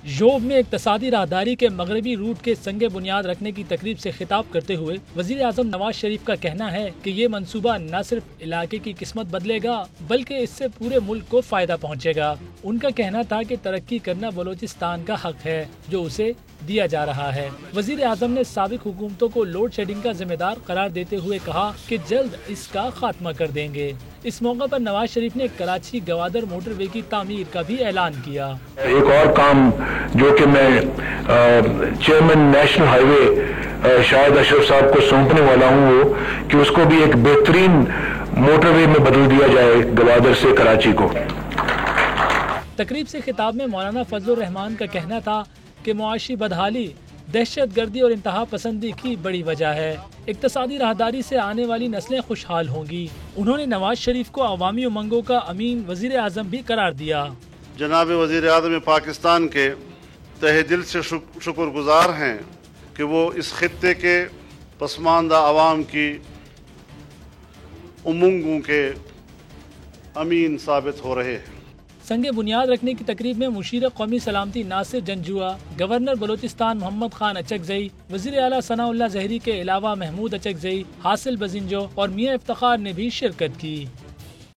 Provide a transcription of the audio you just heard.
یوب میں اقتصادی راہداری کے مغربی روٹ کے سنگ بنیاد رکھنے کی تقریب سے خطاب کرتے ہوئے وزیر اعظم نواز شریف کا کہنا ہے کہ یہ منصوبہ نہ صرف علاقے کی قسمت بدلے گا بلکہ اس سے پورے ملک کو فائدہ پہنچے گا۔ ان کا کہنا تھا کہ ترقی کرنا بلوچستان کا حق ہے جو اسے دیا جا رہا ہے۔ وزیر اعظم نے سابق حکومتوں کو لوڈ شیڈنگ کا ذمہ دار قرار دیتے ہوئے کہا کہ جلد اس کا خاتمہ کر دیں گے۔ اس موقع پر نواز شریف نے کراچی گوادر موٹر وے کی تعمیر کا بھی اعلان کیا۔ ایک اور کام جو کہ میں چیئرمین نیشنل ہائی وے شاہد اشرف صاحب کو سونپنے والا ہوں وہ کہ اس کو بھی ایک بہترین موٹر وے میں بدل دیا جائے گوادر سے کراچی کو۔ تقریب سے خطاب میں مولانا فضل الرحمان کا کہنا تھا کہ معاشی بدحالی دہشت گردی اور انتہا پسندی کی بڑی وجہ ہے۔ اقتصادی راہداری سے آنے والی نسلیں خوشحال ہوں گی۔ انہوں نے نواز شریف کو عوامی امنگوں کا امین وزیر اعظم بھی قرار دیا۔ جناب وزیر اعظم پاکستان کے تہ دل سے شکر گزار ہیں کہ وہ اس خطے کے پسماندہ عوام کی امنگوں کے امین ثابت ہو رہے ہیں۔ سنگ بنیاد رکھنے کی تقریب میں مشیر قومی سلامتی ناصر جنجوعہ، گورنر بلوچستان محمد خان اچکزئی، وزیر اعلیٰ ثناء اللہ زہری کے علاوہ محمود اچکزئی، حاصل بزنجو اور میاں افتخار نے بھی شرکت کی۔